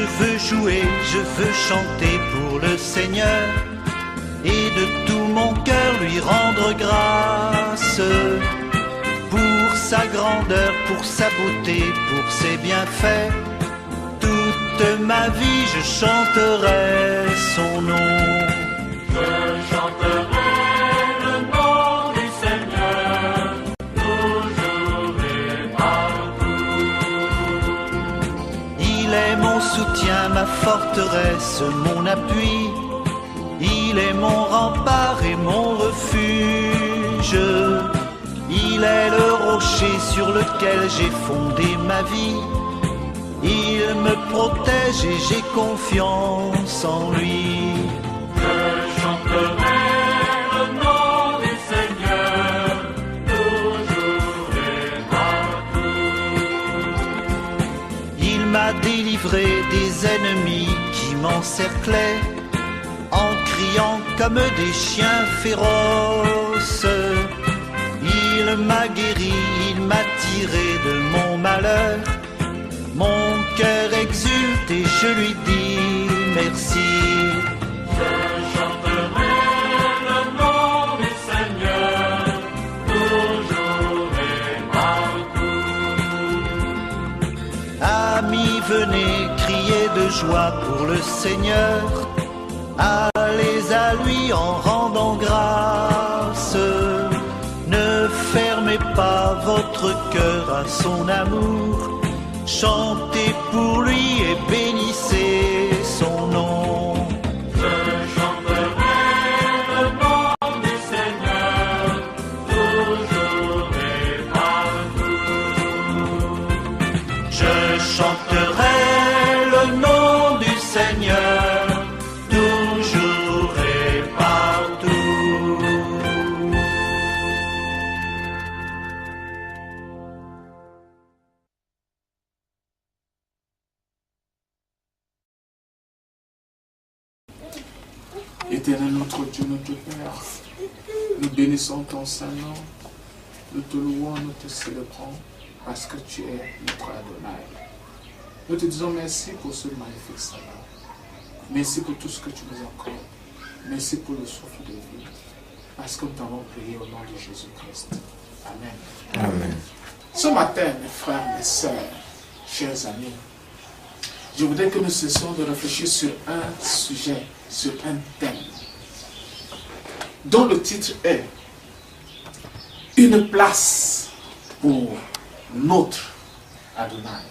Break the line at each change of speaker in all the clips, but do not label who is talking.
veux jouer, je veux chanter pour le Seigneur et de tout mon cœur lui rendre grâce pour sa grandeur, pour sa beauté, pour ses bienfaits. Toute ma vie je chanterai son nom.
Je chanterai le nom du Seigneur, toujours et partout.
Il est mon soutien, ma forteresse, mon appui. Il est mon rempart et mon refuge. Il est le rocher sur lequel j'ai fondé ma vie. Il me protège et j'ai confiance en lui.
Je chanterai le nom du Seigneur, toujours et partout.
Il m'a délivré des ennemis qui m'encerclaient, en criant comme des chiens féroces. Il m'a guéri, il m'a tiré de mon malheur. Mon cœur exulte et je lui dis merci.
Je chanterai le nom du Seigneur, toujours et partout.
Amis, venez crier de joie pour le Seigneur. Allez à lui en rendant grâce. Ne fermez pas votre cœur à son amour. Chantez pour lui et bénissez son nom.
Je chanterai le nom du Seigneur, toujours et partout.
Je chanterai le nom du Seigneur, toujours et partout.
Éternel notre Dieu, notre Père, nous bénissons ton Saint-Nom, nous te louons, nous te célébrons, parce que tu es notre Adonai. Nous te disons merci pour ce magnifique sabbat. Merci pour tout ce que tu nous accordes. Merci pour le souffle de vie, parce que nous t'avons prié au nom de Jésus-Christ. Amen.
Amen.
Ce matin, mes frères, mes sœurs, chers amis, je voudrais que nous cessions de réfléchir sur un sujet, sur un thème, dont le titre est « Une place pour notre Adonai ».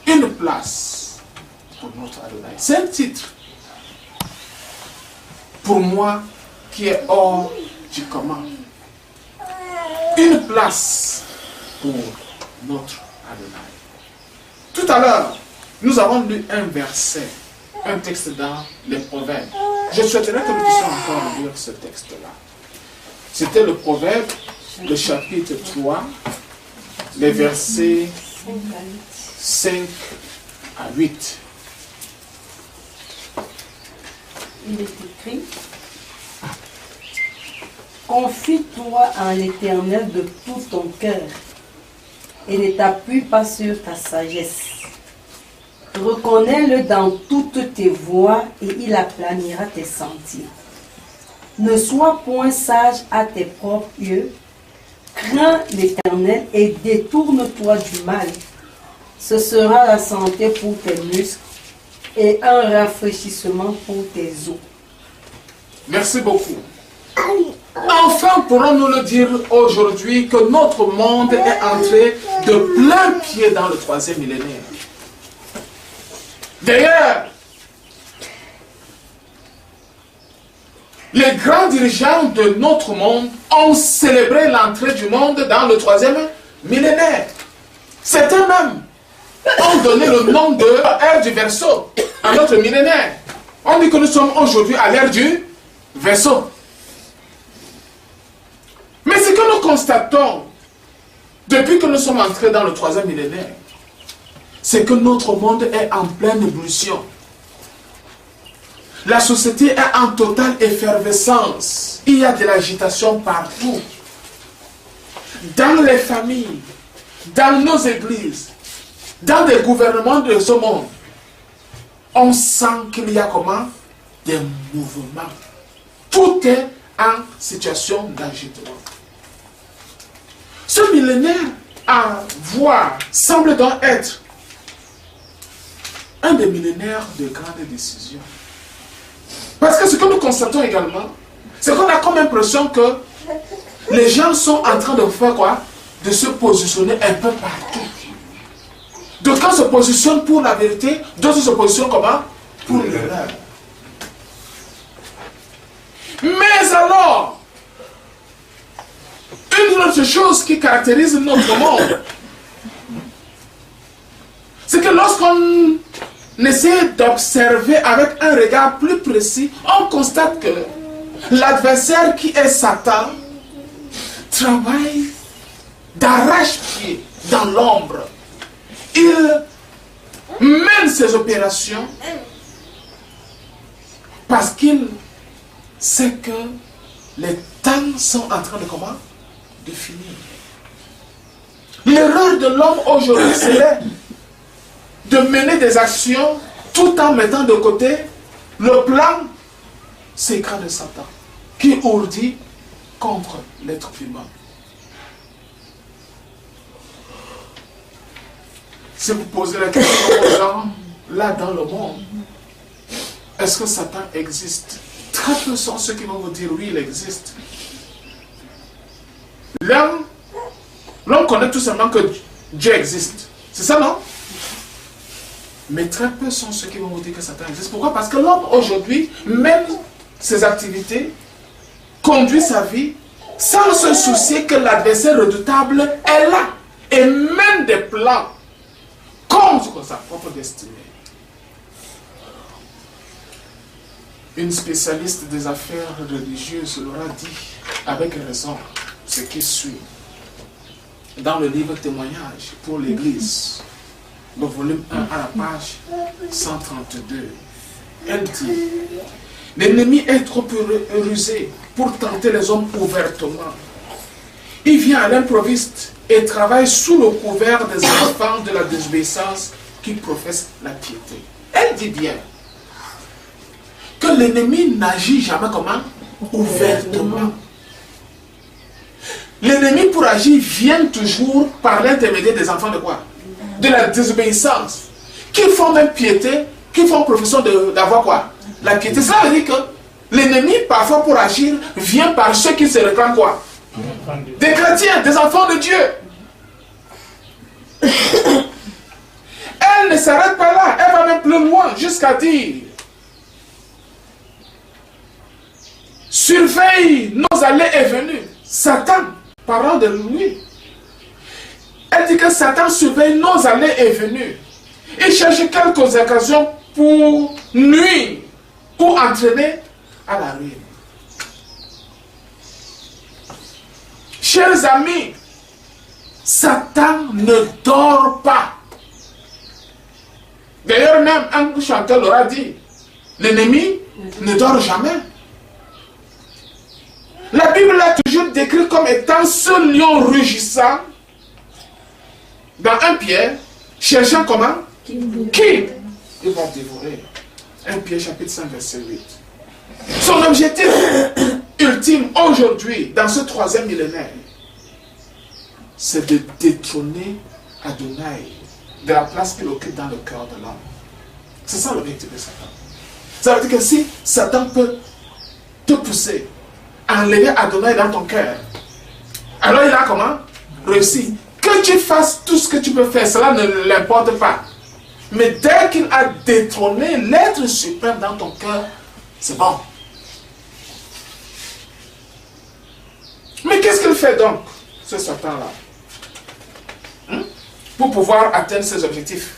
Une place pour notre Adonai. C'est un titre, pour moi, qui est hors du commun. Une place pour notre Adonai. Tout à l'heure, nous avons lu un verset, un texte dans les Proverbes. Je souhaiterais que nous puissions encore lire ce texte-là. C'était le Proverbe, le chapitre 3, les versets 5 à 8.
Il est écrit: confie-toi en l'Éternel de tout ton cœur et ne t'appuie pas sur ta sagesse. Reconnais-le dans toutes tes voies et il aplanira tes sentiers. Ne sois point sage à tes propres yeux. Crains l'Éternel et détourne-toi du mal. Ce sera la santé pour tes muscles et un rafraîchissement pour tes os.
Merci beaucoup. Enfin, pourrons-nous le dire aujourd'hui que notre monde est entré de plein pied dans le 3e millénaire. D'ailleurs, les grands dirigeants de notre monde ont célébré l'entrée du monde dans le 3e millénaire. Certains même ont donné le nom de l'ère du Verseau à notre millénaire. On dit que nous sommes aujourd'hui à l'ère du Verseau. Mais ce que nous constatons depuis que nous sommes entrés dans le 3e millénaire, c'est que notre monde est en pleine ébullition. La société est en totale effervescence. Il y a de l'agitation partout. Dans les familles, dans nos églises, dans les gouvernements de ce monde. on sent qu'il y a comment? Des mouvements. Tout est en situation d'agitement. Ce millénaire à voir semble donc être un des millénaires de grandes décisions. Parce que ce que nous constatons également, c'est qu'on a comme impression que les gens sont en train de faire quoi? De se positionner un peu partout. D'autres se positionnent pour la vérité, d'autres se positionnent comment? Pour l'erreur. Mais alors, une autre chose qui caractérise notre monde, c'est que lorsqu'on essaie d'observer avec un regard plus précis, on constate que l'adversaire qui est Satan travaille d'arrache-pied dans l'ombre. Il mène ses opérations parce qu'il sait que les temps sont en train de comment? De finir. L'erreur de l'homme aujourd'hui serait de mener des actions tout en mettant de côté le plan secret de Satan qui ourdit contre l'être humain. Si vous posez la question aux gens, là dans le monde, est-ce que Satan existe? Très peu sont ceux qui vont vous dire oui, il existe. L'homme connaît tout simplement que Dieu existe. C'est ça, non? Mais très peu sont ceux qui vont vous dire que Satan existe. Pourquoi? Parce que l'homme aujourd'hui, même ses activités, conduit sa vie sans se soucier que l'adversaire redoutable est là et mène des plans contre sa propre destinée. Une spécialiste des affaires religieuses leur a dit avec raison ce qui suit dans le livre Témoignages pour l'Église, le volume 1 à la page 132. Elle dit: l'ennemi est trop rusé pour tenter les hommes ouvertement. Il vient à l'improviste et travaille sous le couvert des enfants de la désobéissance qui professent la piété. Elle dit bien que l'ennemi n'agit jamais comment? Ouvertement. L'ennemi pour agir vient toujours par l'intermédiaire des enfants de quoi? De la désobéissance. Qui font même piété, qui font profession d'avoir quoi? La piété. Ça veut dire que l'ennemi parfois pour agir vient par ceux qui se réclament quoi? Des chrétiens, des enfants de Dieu. Elle ne s'arrête pas là, elle va même plus loin jusqu'à dire: surveille nos allées et venues. Satan, parlant de lui, elle dit que Satan surveille nos allées et venues. Il cherche quelques occasions pour nuire, pour entraîner à la ruine. Chers amis, Satan ne dort pas. D'ailleurs, même un chanteur leur a dit: l'ennemi ne dort jamais. La Bible l'a toujours décrit comme étant ce lion rugissant dans 1 Pierre, cherchant comment? Qui il va dévorer. 1 Pierre chapitre 5 verset 8. Son objectif ultime aujourd'hui, dans ce 3e millénaire, c'est de détrôner Adonai de la place qu'il occupe dans le cœur de l'homme. C'est ça l'objectif de Satan. Ça veut dire que si Satan peut te pousser à enlever Adonai dans ton cœur, alors il a comment? Réussi. Que tu fasses tout ce que tu peux faire, cela ne l'importe pas. Mais dès qu'il a détrôné l'être suprême dans ton cœur, c'est bon. Mais qu'est-ce qu'il fait donc, ce Satan-là, pour pouvoir atteindre ses objectifs?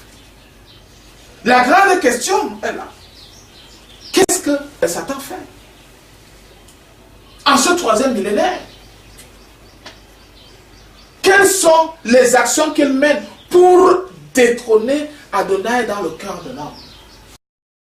La grande question est là. Qu'est-ce que Satan fait en ce 3e millénaire? Quelles sont les actions qu'il mène pour détrôner Adonai dans le cœur de l'homme?